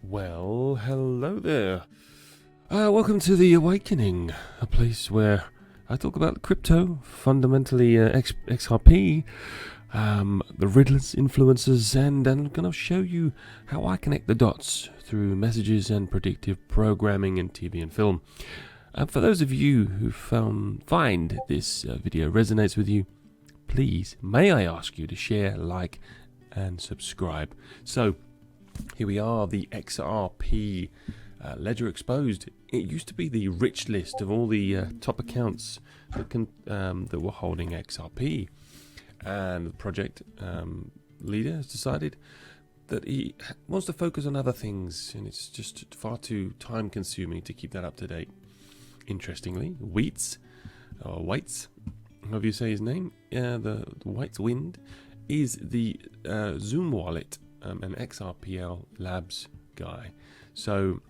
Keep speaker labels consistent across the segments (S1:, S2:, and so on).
S1: Well, hello there. Welcome to The Awakening, a place where I talk about crypto, fundamentally XRP, the riddlers, influencers, and I'm going to show you how I connect the dots through messages and predictive programming in TV and film. For those of you who find this video resonates with you, please, may I ask you to share, like, and subscribe. So, here we are, the XRP ledger exposed. It used to be the rich list of all the top accounts that were holding XRP, and the project leader has decided that he wants to focus on other things, and it's just far too time consuming to keep that up to date. Interestingly, Waits, however you say his name, the White's Wind, is the Zoom wallet, an XRPL Labs guy. So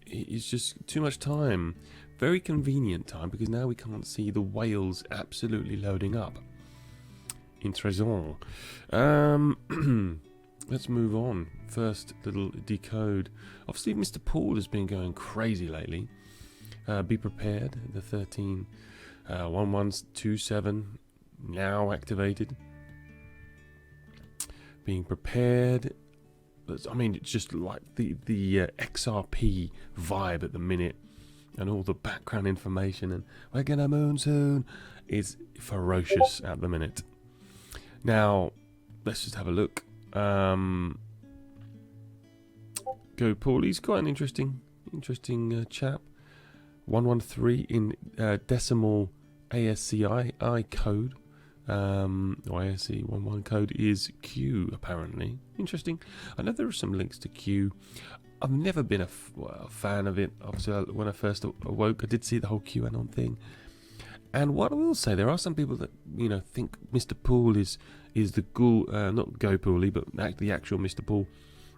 S1: it's just too much time. Very convenient time, because now we can't see the whales absolutely loading up. Interessant. Let's move on. First little decode. Obviously Mr. Paul has been going crazy lately. Be prepared. The 1127 now activated. Being prepared. I mean, it's just like the XRP vibe at the minute, and all the background information, and we're gonna moon soon, is ferocious at the minute. Now, let's just have a look. Go Paul. He's quite an interesting chap. 113 in decimal ASCII code. ASC 11 code is Q, apparently. Interesting. I know there are some links to Q. I've never been a fan of it. Obviously, when I first awoke, I did see the whole QAnon thing. And what I will say, there are some people that think Mr. Pool is the ghoul, not Go Pooly, but the actual Mr. Pool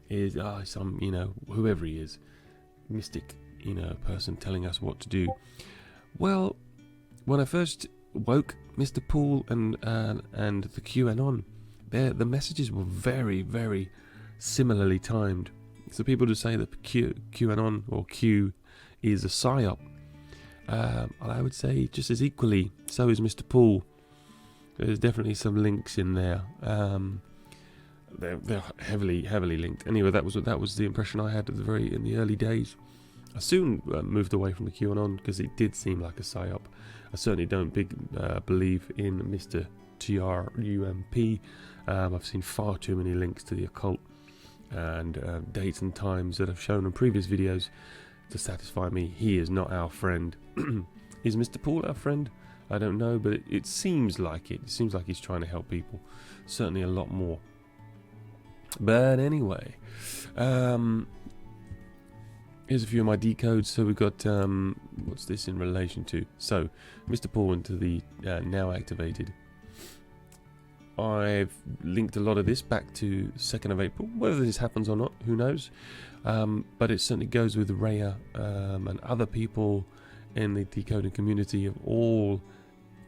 S1: is some whoever he is, mystic person telling us what to do. Well, when I first woke, Mr. Pool and the QAnon, the messages were very, very similarly timed. So people who say that QAnon or Q is a psyop, I would say just as equally, so is Mr. Pool. There's definitely some links in there. They're heavily linked. Anyway, that was the impression I had in the early days. I soon moved away from the QAnon because it did seem like a psyop. I certainly don't believe in Mr. TRUMP. I've seen far too many links to the occult and dates and times that I've shown in previous videos to satisfy me. He is not our friend. Is Mr. Paul our friend? I don't know, but it seems like it. It seems like he's trying to help people. Certainly a lot more. But anyway, here's a few of my decodes. So we've got, what's this in relation to? So, Mr. Paul into the now activated. I've linked a lot of this back to 2nd of April. Whether this happens or not, who knows? But it certainly goes with Raya and other people in the decoding community of all,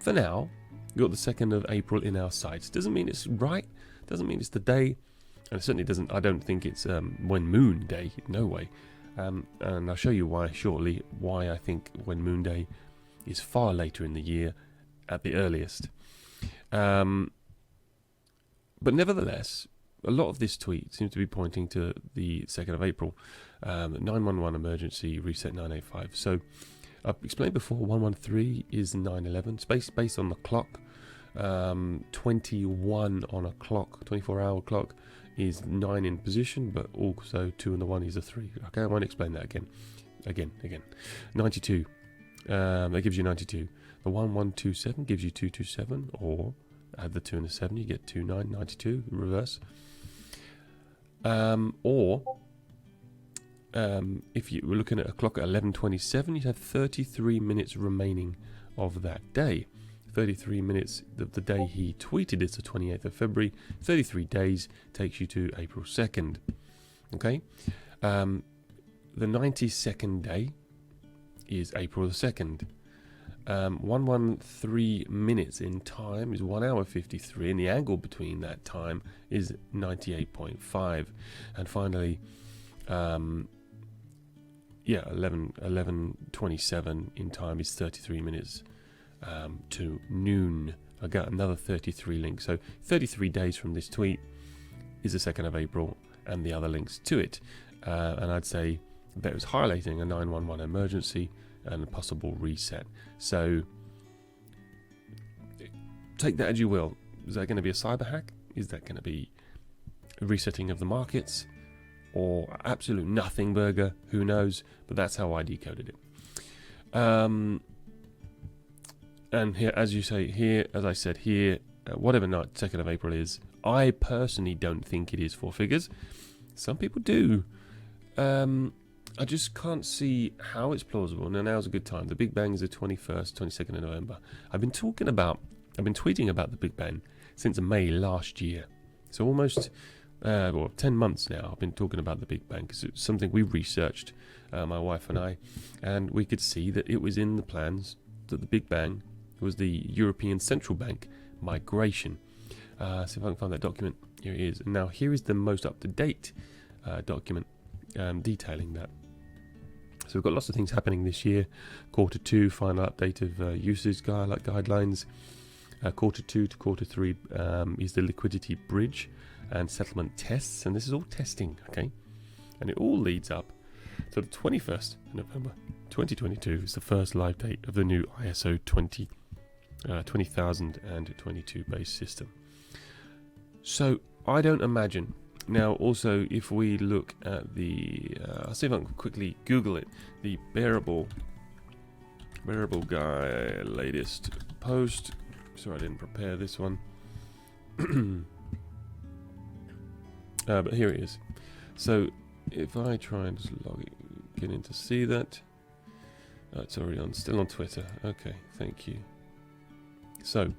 S1: for now, got the 2nd of April in our sights. Doesn't mean it's right. Doesn't mean it's the day. And it certainly doesn't, I don't think it's when Moon Day. No way. And I'll show you why shortly, why I think when Moon Day is far later in the year at the earliest. But nevertheless, a lot of this tweet seems to be pointing to the 2nd of April, 911 emergency reset 985. So I've explained before, 113 is 911, based on the clock. 21 on a clock, 24-hour clock, is 9 in position, but also 2 and the 1 is a 3. Okay, I won't explain that again. 92. That gives you 92. The 1127 gives you 227, or add the 2 and the 7, you get 29, 92, reverse. If you were looking at a clock at 11:27, you'd have 33 minutes remaining of that day. 33 minutes of the day he tweeted, it's the 28th of February. 33 days takes you to April 2nd. Okay? The 92nd day is April the 2nd. 113 minutes in time is 1 hour 53, and the angle between that time is 98.5. And finally, Yeah, 11:27 in time is 33 minutes to noon. I got another 33 links. So 33 days from this tweet is the 2nd of April and the other links to it. And I'd say that it was highlighting a 911 emergency and a possible reset. So take that as you will. Is that going to be a cyber hack? Is that going to be a resetting of the markets? Or absolute nothing burger? Who knows? But that's how I decoded it. And here, as you say, here, as I said, here, whatever night 2nd of April is, I personally don't think it is 4 figures. Some people do. I just can't see how it's plausible. Now's a good time. The Big Bang is the 21st, 22nd of November. I've been tweeting about the Big Bang since May last year. So almost 10 months now I've been talking about the Big Bang because it's something we researched, my wife and I, and we could see that it was in the plans that the Big Bang was the European Central Bank migration. See if I can find that document. Here it is. And now here is the most up-to-date document detailing that. So we've got lots of things happening this year. Quarter 2, final update of usage guidelines. Quarter 2 to quarter 3 is the liquidity bridge and settlement tests, and this is all testing, okay? And it all leads up to the 21st of November 2022 is the first live date of the new ISO 20022 base system. So I don't imagine. Now also, if we look at the I'll see if I can quickly Google it, the bearable guy latest post. Sorry, I didn't prepare this one. But here it is. So if I try and just get in to see that, it's already still on Twitter. Okay, thank you. So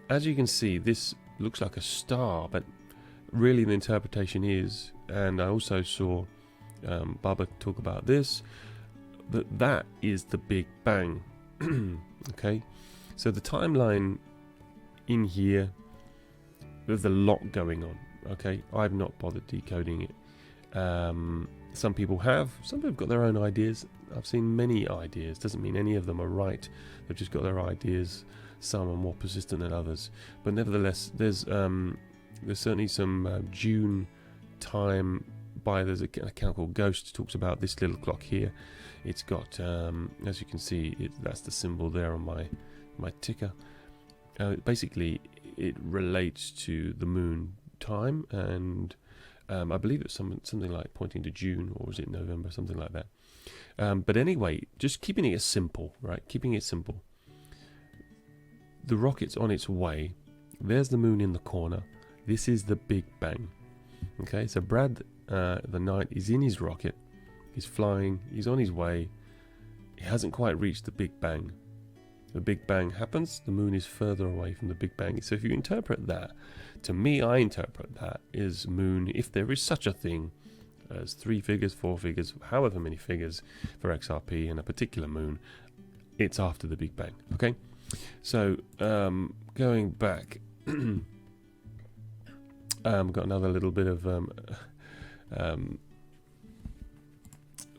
S1: as you can see, this looks like a star, but really the interpretation is, and I also saw Baba talk about this, that is the Big Bang. Okay, so the timeline in here, there's a lot going on. Okay, I've not bothered decoding it. Some people have. Some people have got their own ideas. I've seen many ideas. Doesn't mean any of them are right. They've just got their ideas. Some are more persistent than others. But nevertheless, there's certainly some June time. There's an account called Ghost talks about this little clock here. It's got, as you can see, that's the symbol there on my ticker. Basically, it relates to the moon time, and I believe it's something like pointing to June, or is it November, something like that. But anyway, just keeping it simple, right? Keeping it simple. The rocket's on its way. There's the moon in the corner. This is the Big Bang. Okay, so Brad the Knight is in his rocket. He's flying. He's on his way. He hasn't quite reached the Big Bang. The Big Bang happens. The moon is further away from the Big Bang. So if you interpret that, to me, I interpret that as moon, if there is such a thing as 3 figures, 4 figures, however many figures for XRP in a particular moon, it's after the Big Bang. Okay, so going back, got another little bit of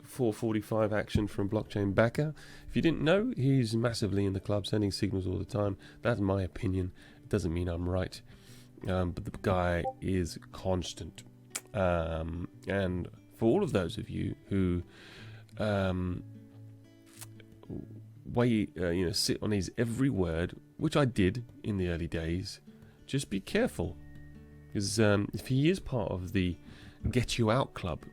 S1: 445 action from blockchain backer. If you didn't know, he's massively in the club, sending signals all the time. That's my opinion. It doesn't mean I'm right. But the guy is constant. And for all of those of you who sit on his every word, which I did in the early days, just be careful. Because if he is part of the Get You Out Club,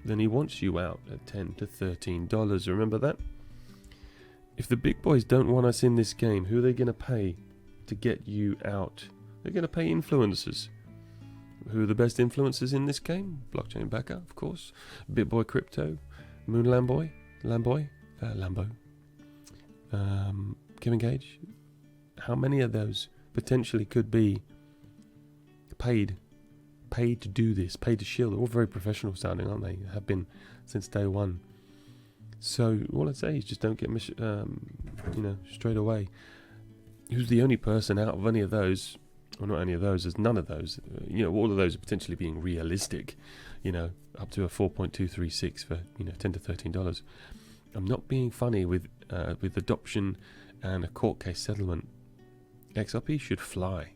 S1: then he wants you out at $10 to $13. Remember that? If the big boys don't want us in this game, who are they going to pay to get you out? They're going to pay influencers. Who are the best influencers in this game? Blockchain backer, of course. BitBoy Crypto, Moon Lambo, Kevin Gage. How many of those potentially could be paid to do this, paid to shield? They're all very professional sounding, aren't they? Have been since day one. So all I'd say is just don't get straight away. Who's the only person out of any of those well, not any of those, there's none of those. All of those are potentially being realistic, up to a 4.236 for, $10 to $13. I'm not being funny with adoption and a court case settlement. XRP should fly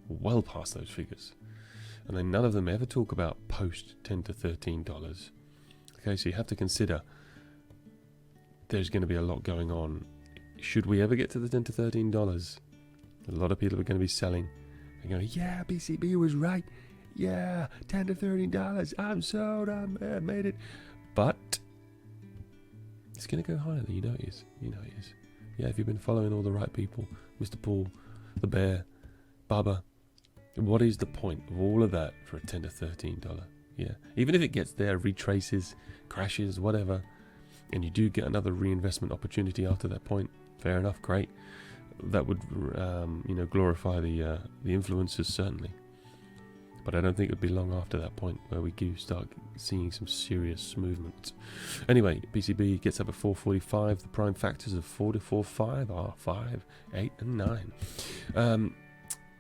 S1: well past those figures. And then none of them ever talk about post $10 to $13. Okay, so you have to consider there's going to be a lot going on. Should we ever get to the $10 to $13? A lot of people are going to be selling. They're going, yeah, BCB was right. Yeah, $10 to $13. I'm sold. I made it. But it's going to go higher than it is. It is. Yeah, if you've been following all the right people, Mr. Paul, the Bear, Bubba, what is the point of all of that for a $10 to $13? Yeah, even if it gets there, retraces, crashes, whatever, and you do get another reinvestment opportunity after that point, fair enough, great. That would, glorify the influencers, certainly. But I don't think it would be long after that point where we do start seeing some serious movement. Anyway, BCB gets up at 445. The prime factors of 4 to 4.5 are 5, 8, and 9.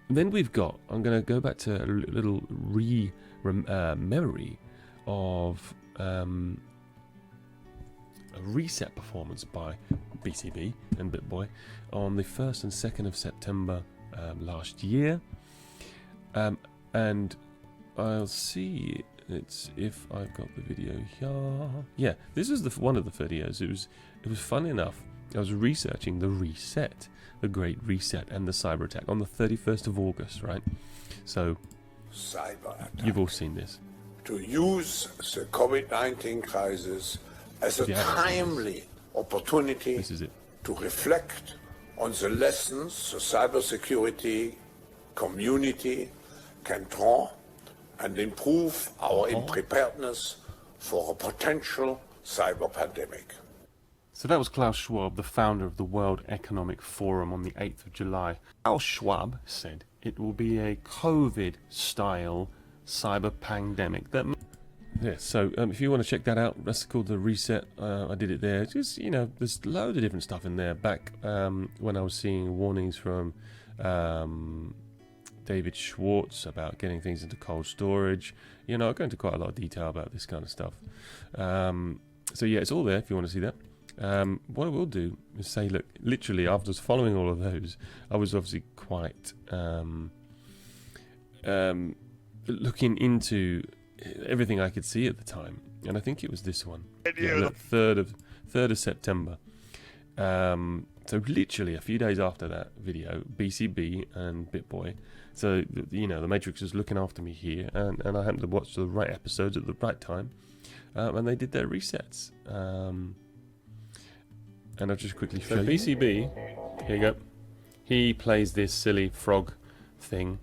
S1: Then we've got, I'm going to go back to a little memory of a reset performance by BCB and BitBoy on the 1st and 2nd of September last year. And I'll see if I've got the video here. Yeah, this is one of the videos. It was fun enough. I was researching the reset, the Great Reset, and the cyber attack on the 31st of August, right? So,
S2: cyber attack.
S1: You've all seen this.
S2: To use the COVID-19 crisis as a timely opportunity
S1: this is it.
S2: To reflect on the lessons the cybersecurity community can draw and improve our preparedness for a potential cyber pandemic.
S1: So that was Klaus Schwab, the founder of the World Economic Forum, on the 8th of July. Klaus Schwab said it will be a COVID-style cyber pandemic. So if you want to check that out, that's called the Reset. I did it there. Just, there's loads of different stuff in there. Back when I was seeing warnings from David Schwartz about getting things into cold storage. I go into quite a lot of detail about this kind of stuff. So yeah, it's all there if you want to see that. What I will do is say, look, literally after following all of those, I was obviously quite looking into everything I could see at the time, and I think it was this one, the 3rd of September. So literally a few days after that video, BCB and BitBoy. So the Matrix is looking after me here, and I happened to watch the right episodes at the right time, and they did their resets. And I'll just quickly show you. BCB, here you go. He plays this silly frog thing,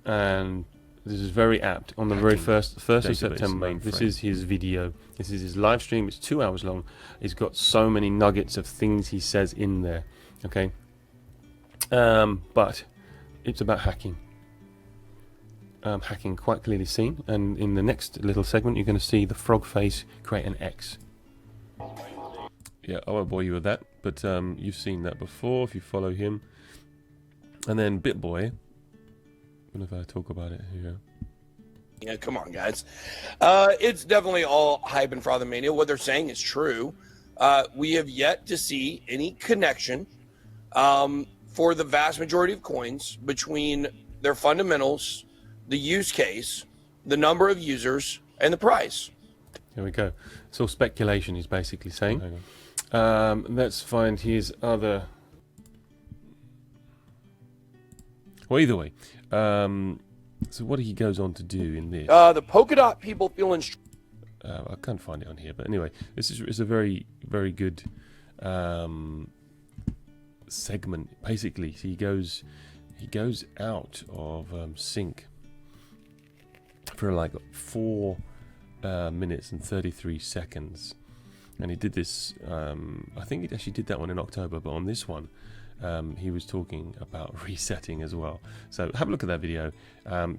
S1: and this is very apt. On the very first of September, this is his video. This is his live stream. It's 2 hours long. He's got so many nuggets of things he says in there. Okay, but it's about hacking. Hacking quite clearly seen, and in the next little segment, you're going to see the frog face create an X. Yeah, I won't bore you with that, but you've seen that before if you follow him. And then BitBoy. What if I talk about it here?
S3: Yeah, come on, guys. It's definitely all hype and fraud and mania. What they're saying is true. We have yet to see any connection for the vast majority of coins between their fundamentals, the use case, the number of users, and the price.
S1: Here we go. It's all speculation, he's basically saying. Hang on. Let's find his other... Well, either way. So what he goes on to do in this...
S3: the polka dot people feeling...
S1: I can't find it on here, but anyway, it's a very, very good segment. Basically, he goes out of sync for like 4 minutes and 33 seconds, and he did this. I think he actually did that one in October, but on this one, he was talking about resetting as well. So have a look at that video.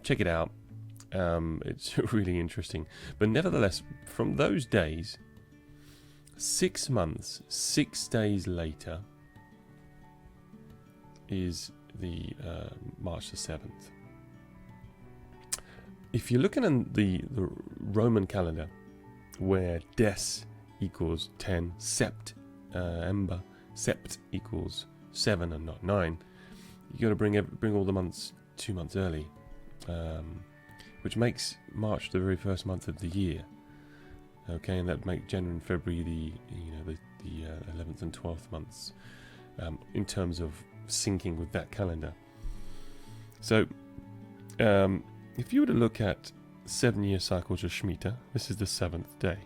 S1: Check it out. It's really interesting. But nevertheless, from those days, 6 months, 6 days later, is the March the 7th. If you're looking at the Roman calendar, where des equals 10, sept, ember, sept equals 7 and not 9, you got to bring all the months 2 months early, which makes March the very first month of the year. Okay, and that make January and February the 11th and 12th months in terms of syncing with that calendar. So if you were to look at 7-year cycles of Shemitah, this is the 7th day.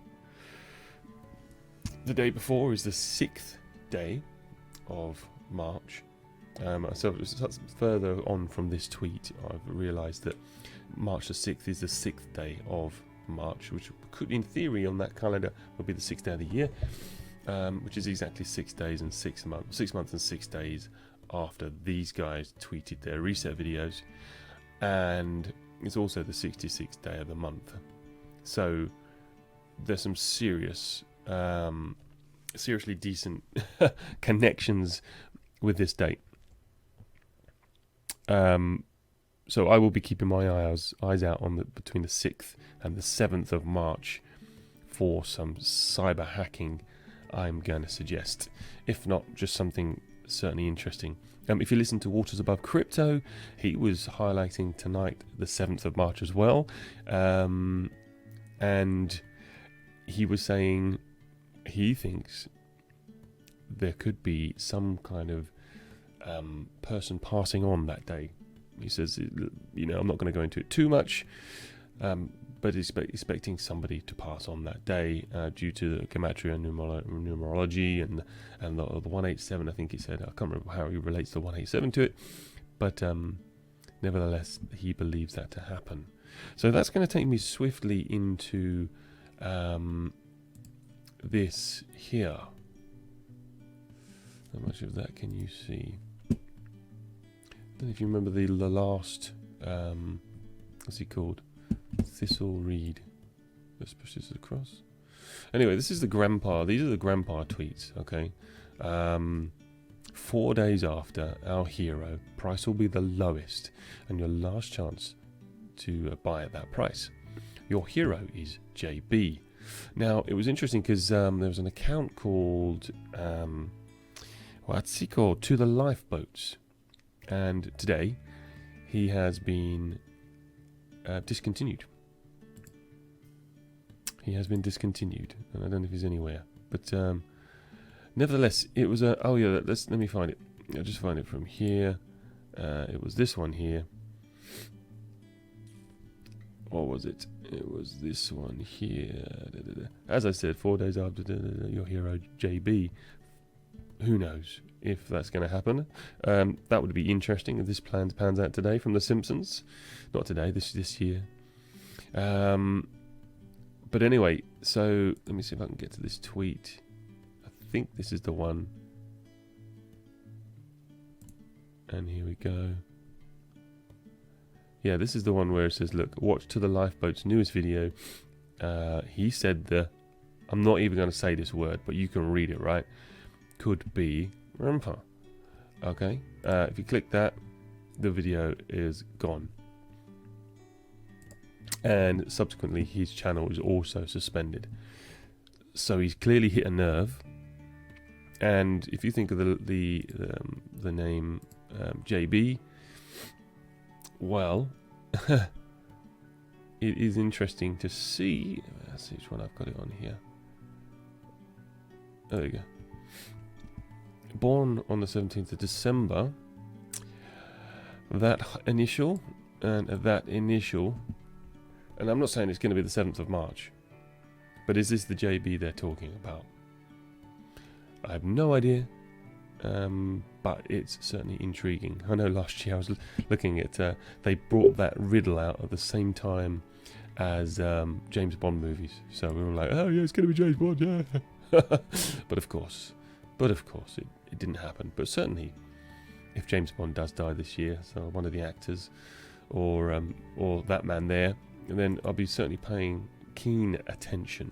S1: The day before is the 6th day of March. So further on from this tweet, I've realised that March the 6th is the 6th day of March, which could, in theory, on that calendar, would be the 6th day of the year, which is exactly 6 days and 6 months, 6 months and 6 days after these guys tweeted their reset videos, and it's also the 66th day of the month. So there's some seriously decent connections with this date. So I will be keeping my eyes out on between the 6th and the 7th of March for some cyber hacking, I'm going to suggest. If not, just something certainly interesting. If you listen to Waters Above Crypto, he was highlighting tonight the 7th of March as well. And he was saying he thinks there could be some kind of person passing on that day. He says, I'm not going to go into it too much, but he's expecting somebody to pass on that day due to the gematria numerology and the 187. I think he said. I can't remember how he relates the 187 to it, but nevertheless, he believes that to happen. So that's going to take me swiftly into this here. How much of that can you see? I don't know if you remember the last, what's he called? Thistle Reed. Let's push this across. Anyway, this is the grandpa. These are the grandpa tweets, okay? 4 days after our hero, price will be the lowest and your last chance to buy at that price. Your hero is JB. Now, it was interesting because there was an account called, what's he called? To the Lifeboats. And today, he has been discontinued. He has been discontinued, and I don't know if he's anywhere. But nevertheless, it was a. Oh yeah, let me find it. I'll just find it from here. It was this one here. What was it? It was this one here. As I said, 4 days after your hero JB. Who knows if that's going to happen? That would be interesting if this pans out today from The Simpsons. Not today, this year. But anyway, so let me see if I can get to this tweet. I think this is the one. And here we go. Yeah, this is the one where it says, look, watch To the Lifeboat's newest video. He said I'm not even going to say this word, but you can read it, right? Could be grandpa. Okay, if you click that, the video is gone, and subsequently his channel is also suspended. So he's clearly hit a nerve. And if you think of the name JB, well, it is interesting to see. Let's see which one I've got it on here. There we go. Born on the 17th of December. That initial, and I'm not saying it's going to be the 7th of March, but is this the JB they're talking about? I have no idea, but it's certainly intriguing. I know last year I was looking at, they brought that riddle out at the same time as James Bond movies, so we were like, oh yeah, it's going to be James Bond, yeah. But of course it didn't happen. But certainly, if James Bond does die this year, so one of the actors, or that man there, and then I'll be certainly paying keen attention.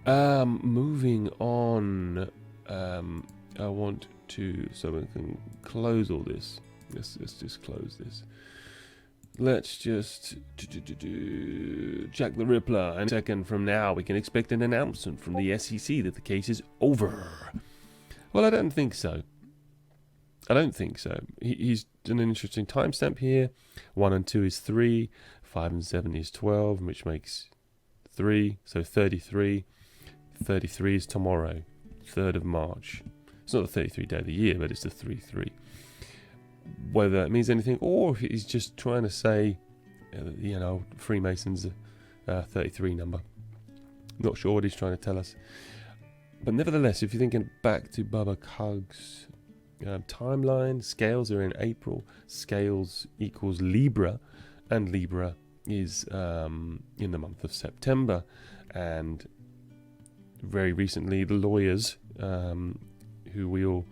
S1: Moving on, I want so we can close all this. Let's just close this. Let's just Jack the Ripper. And a second from now, we can expect an announcement from the SEC that the case is over. Well, I don't think so. I don't think so. He's done an interesting timestamp here. 1 and 2 is 3. 5 and 7 is 12, which makes 3. So 33. 33 is tomorrow, 3rd of March. It's not the 33rd day of the year, but it's the 3-3. Whether that means anything, or if he's just trying to say, Freemason's 33 number. Not sure what he's trying to tell us. But nevertheless, if you're thinking back to Bubba Cug's timeline, scales are in April. Scales equals Libra, and Libra is in the month of September. And very recently, the lawyers who we all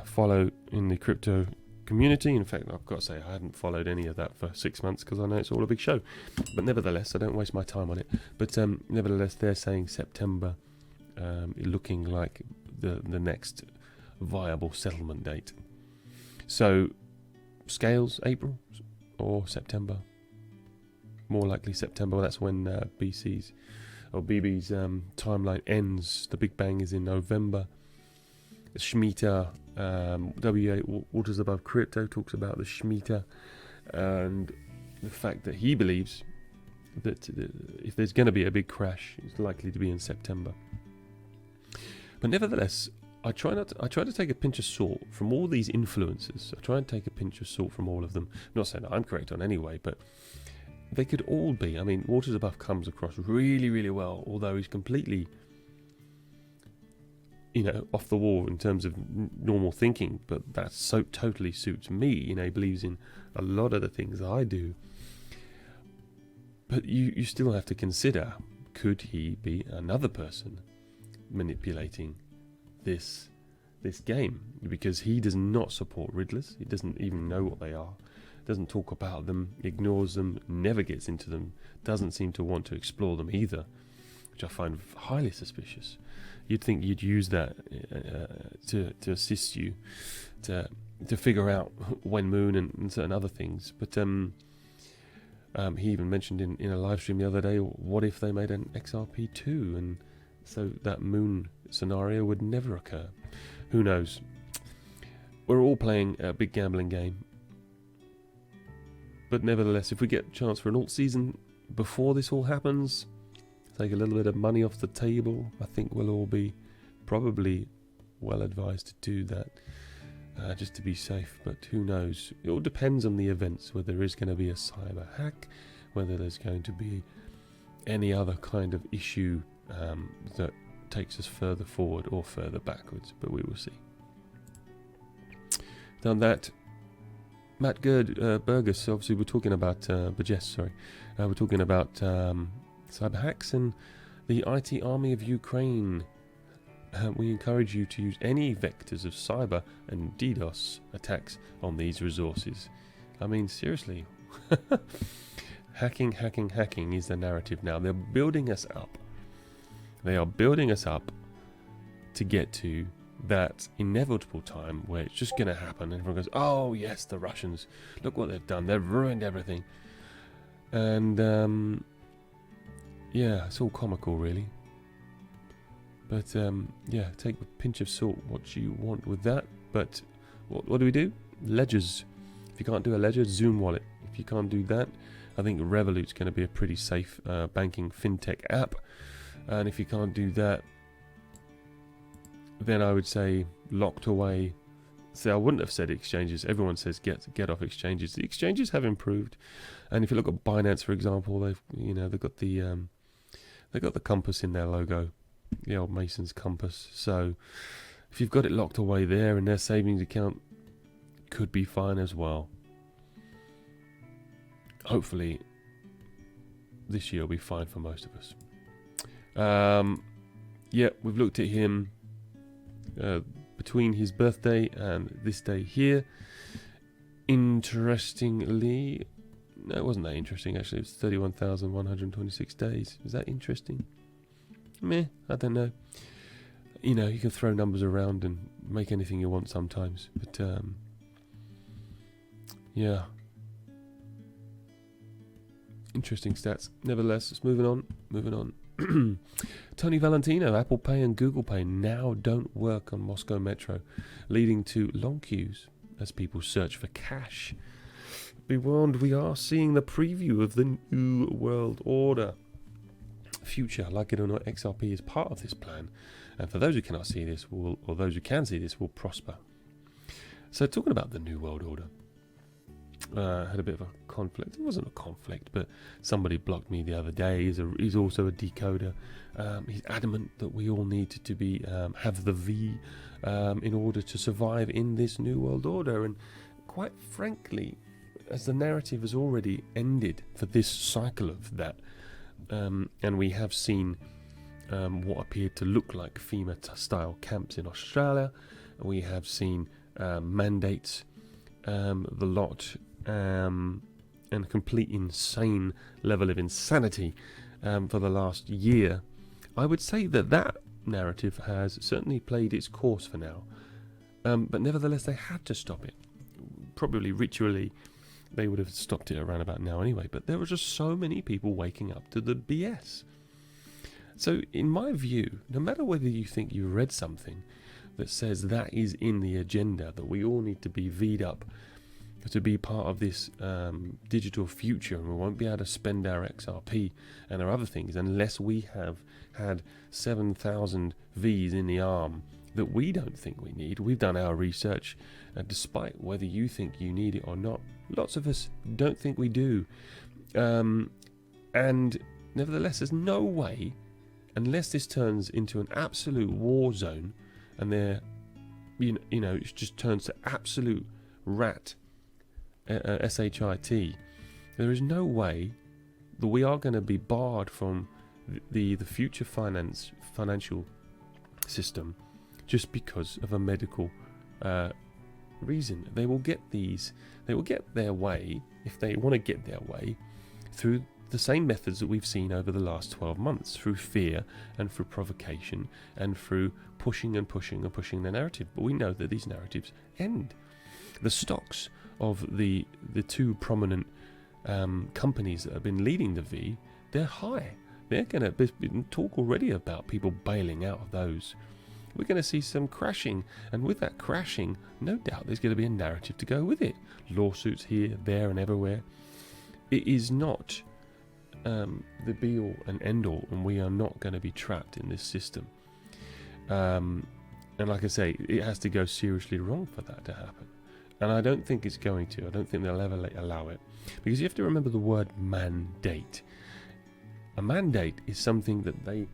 S1: follow in the crypto community. In fact, I've got to say, I hadn't followed any of that for 6 months because I know it's all a big show. But nevertheless, I don't waste my time on it. But nevertheless, they're saying September looking like the next viable settlement date. So, scales, April or September? More likely September. That's when BB's timeline ends. The Big Bang is in November. Shemitah, W8 Waters Above Crypto talks about the Shemitah and the fact that he believes that if there's going to be a big crash, it's likely to be in September. But nevertheless, I try to take a pinch of salt from all these influencers. I try and take a pinch of salt from all of them. I'm not saying that I'm correct on any way, but they could all be. I mean, Waters Above comes across really, really well, although he's completely off the wall in terms of normal thinking, but that so totally suits me. He believes in a lot of the things I do. But you still have to consider, could he be another person manipulating this game? Because he does not support riddlers. He doesn't even know what they are. Doesn't talk about them, ignores them, never gets into them, doesn't seem to want to explore them either, which I find highly suspicious. You'd think you'd use that to assist you to figure out when moon and certain other things. But he even mentioned in a live stream the other day, what if they made an XRP 2, and so that moon scenario would never occur. Who knows? We're all playing a big gambling game. But nevertheless, if we get a chance for an alt season before this all happens, take a little bit of money off the table, I think we'll all be probably well advised to do that, just to be safe. But who knows? It all depends on the events, whether there is going to be a cyber hack, whether there's going to be any other kind of issue that takes us further forward or further backwards, but we will see. Done that. Matt Burgess, obviously we're talking about Burgess, sorry. We're talking about cyber hacks and the IT army of Ukraine. We encourage you to use any vectors of cyber and DDoS attacks on these resources. I mean, seriously. Hacking is the narrative now. They're building us up. They are building us up to get to that inevitable time where it's just going to happen and everyone goes, oh yes, the Russians, look what they've done, they've ruined everything. And yeah, it's all comical really, but yeah, take a pinch of salt what you want with that. But what do? Ledgers. If you can't do a ledger, Zoom wallet. If you can't do that, I think Revolut's going to be a pretty safe banking fintech app. And if you can't do that, then I would say locked away. So I wouldn't have said exchanges. Everyone says get off exchanges. The exchanges have improved, and if you look at Binance, for example, they've got the compass in their logo, the old Mason's compass. So if you've got it locked away there, and their savings account could be fine as well. Hopefully, this year will be fine for most of us. Yeah, we've looked at him. Between his birthday and this day here. Interestingly, no, it wasn't that interesting actually. It's 31,126 days. Is that interesting? Meh, I don't know. you know, you can throw numbers around and make anything you want sometimes. But yeah, interesting stats. Nevertheless, it's moving on. Tony Valentino, Apple Pay and Google Pay now don't work on Moscow Metro, leading to long queues as people search for cash. Be warned, we are seeing the preview of the New World Order. Future, like it or not, XRP is part of this plan, and for those who cannot see this, or those who can see this, will prosper. So, talking about the New World Order, had a bit of a conflict. It wasn't a conflict, but somebody blocked me the other day. He's also a decoder. He's adamant that we all need to be have the V in order to survive in this New World Order. And quite frankly, as the narrative has already ended for this cycle of that, and we have seen what appeared to look like FEMA-style camps in Australia. We have seen mandates, the lot, and a complete insane level of insanity for the last year. I would say that narrative has certainly played its course for now, but nevertheless they had to stop it. Probably ritually they would have stopped it around about now anyway, but there were just so many people waking up to the BS. So in my view, no matter whether you think you read something that says that is in the agenda, that we all need to be V'd up to be part of this digital future, and we won't be able to spend our XRP and our other things unless we have had 7,000 V's in the arm that we don't think we need. We've done our research, and despite whether you think you need it or not, lots of us don't think we do. And nevertheless, there's no way, unless this turns into an absolute war zone, and there, you know, it just turns to absolute rat, SHIT, there is no way that we are going to be barred from the future financial system just because of a medical reason. They will get their way, if they want to get their way, through the same methods that we've seen over the last 12 months, through fear and through provocation and through pushing the narrative. But we know that these narratives end. The stocks of the two prominent companies that have been leading the V, they're high. They're going to talk already about people bailing out of those. We're going to see some crashing, and with that crashing, no doubt there's going to be a narrative to go with it. Lawsuits here, there, and everywhere. It is not the be-all and end-all, and we are not going to be trapped in this system. And like I say, it has to go seriously wrong for that to happen. And I don't think it's going to. I don't think they'll ever allow it. Because you have to remember the word mandate. A mandate is something that they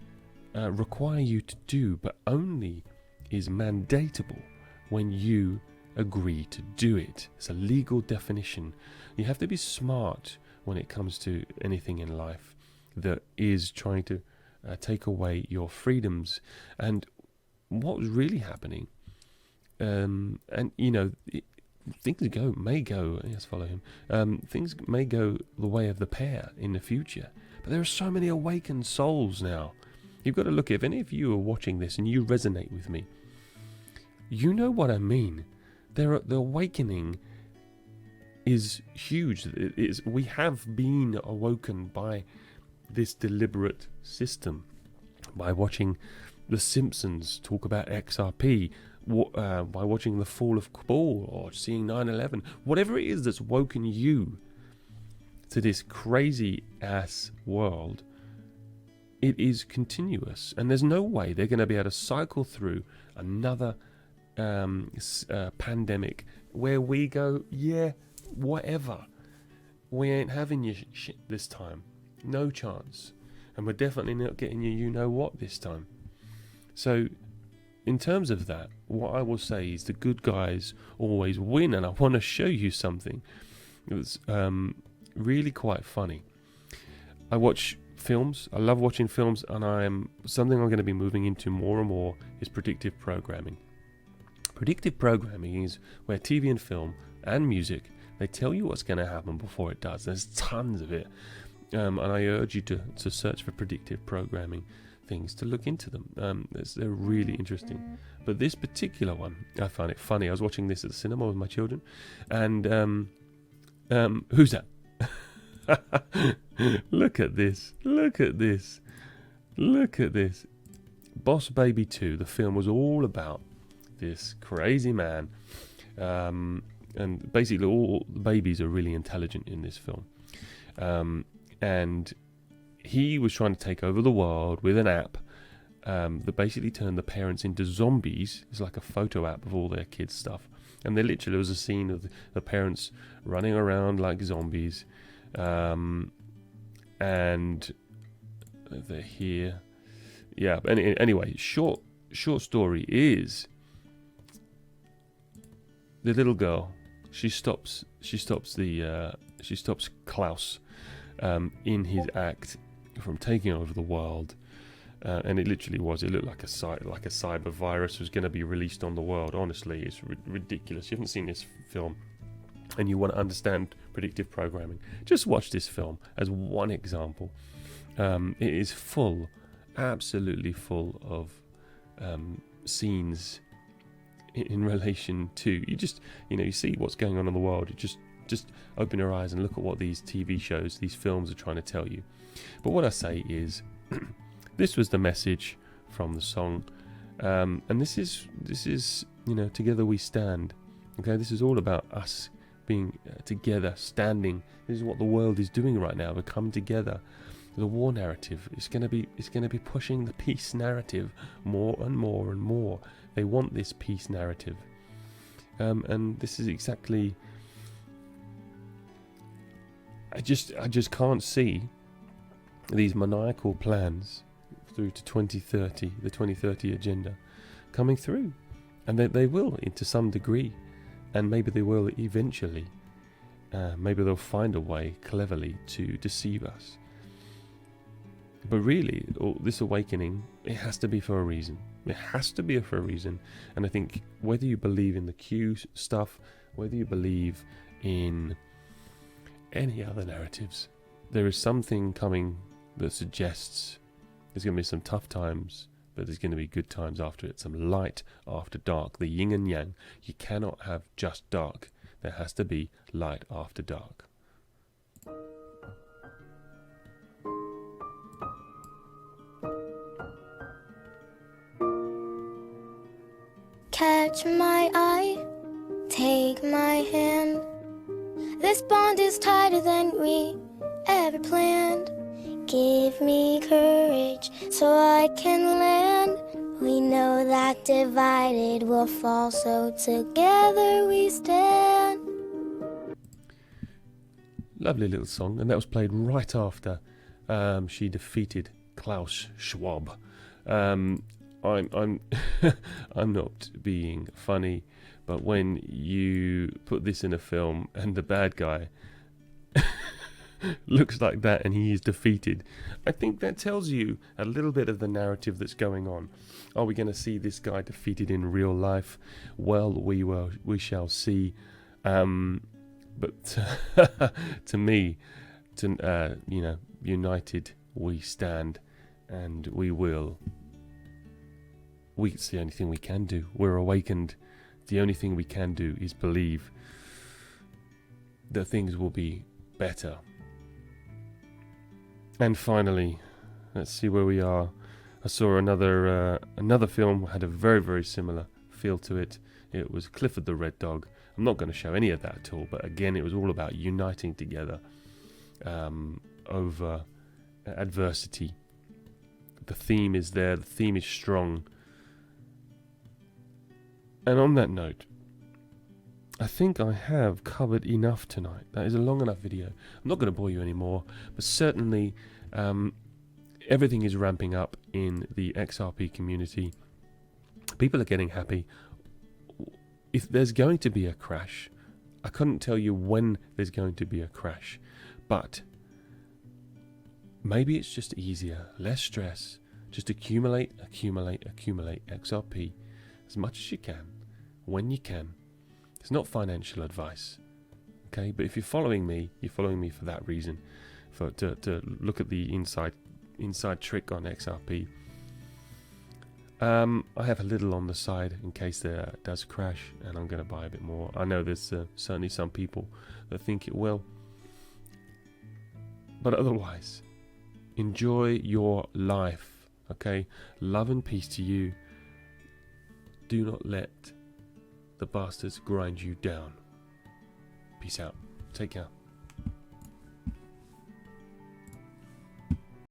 S1: require you to do, but only is mandatable when you agree to do it. It's a legal definition. You have to be smart when it comes to anything in life that is trying to take away your freedoms. And what was really happening, and you know, things may go, yes, follow him, things may go the way of the pair in the future, but there are so many awakened souls now. You've got to look, if any of you are watching this and you resonate with me, you know what I mean. The awakening is huge. We have been awoken by this deliberate system, by watching The Simpsons talk about XRP, by watching the fall of Kabul or seeing 9/11, whatever it is that's woken you to this crazy ass world. It is continuous, and there's no way they're going to be able to cycle through another pandemic where we go, yeah, whatever, we ain't having your shit this time, no chance, and we're definitely not getting you know what this time. So in terms of that, what I will say is the good guys always win, and I want to show you something that's really quite funny. I watch films. I love watching films, and something I'm going to be moving into more and more is predictive programming. Predictive programming is where TV and film and music, they tell you what's going to happen before it does. There's tons of it, and I urge you to search for predictive programming. things to look into them. They're really interesting. But this particular one, I found it funny. I was watching this at the cinema with my children, and who's that? Look at this! Look at this! Look at this! Boss Baby 2. The film was all about this crazy man, and basically all the babies are really intelligent in this film, and he was trying to take over the world with an app that basically turned the parents into zombies. It's like a photo app of all their kids' stuff, and there literally was a scene of the parents running around like zombies, and they're here. Yeah, but anyway, short story is the little girl. She stops Klaus in his act from taking over the world, and it literally was. It looked like a cyber virus was going to be released on the world. Honestly, it's ridiculous. You haven't seen this film, and you want to understand predictive programming, just watch this film as one example. It is full, absolutely full of scenes in relation to you see what's going on in the world. You just open your eyes and look at what these TV shows, these films are trying to tell you. But what I say is, this was the message from the song, and this is Together We Stand. Okay, this is all about us being together, standing. This is what the world is doing right now. We're coming together. The war narrative is going to be pushing the peace narrative more and more and more. They want this peace narrative, and this is exactly. I just can't see these maniacal plans through to 2030, the 2030 agenda, coming through, and they will to some degree, and maybe they will eventually. Maybe they'll find a way cleverly to deceive us. But really, this awakening, it has to be for a reason. It has to be for a reason. And I think whether you believe in the Q stuff, whether you believe in any other narratives, there is something coming that suggests there's going to be some tough times, but there's going to be good times after it. Some light after dark, the yin and yang. You cannot have just dark. There has to be light after dark.
S4: Catch my eye, take my hand. This bond is tighter than we ever planned. Give me courage so I can land. We know that divided we'll fall, so together we stand.
S1: Lovely little song, and that was played right after she defeated Klaus Schwab. I'm I'm not being funny, but when you put this in a film and the bad guy looks like that and he is defeated, I think that tells you a little bit of the narrative that's going on. Are we going to see this guy defeated in real life? Well, we shall see. But to me, united we stand, and we will. It's the only thing we can do. We're awakened. The only thing we can do is believe that things will be better. And finally, let's see where we are. I saw another film had a very, very similar feel to it. It was Clifford the Red Dog. I'm not going to show any of that at all, but again, it was all about uniting together over adversity. The theme is there. The theme is strong. And on that note, I think I have covered enough tonight. That is a long enough video. I'm not going to bore you anymore, but certainly everything is ramping up in the XRP community. People are getting happy. If there's going to be a crash, I couldn't tell you when there's going to be a crash, but maybe it's just easier, less stress, just accumulate XRP as much as you can, when you can. It's not financial advice, okay? But if you're following me for that reason, to look at the inside trick on XRP. I have a little on the side in case there does crash, and I'm going to buy a bit more. I know there's certainly some people that think it will. But otherwise, enjoy your life, okay? Love and peace to you. Do not let the bastards grind you down. Peace out. Take care.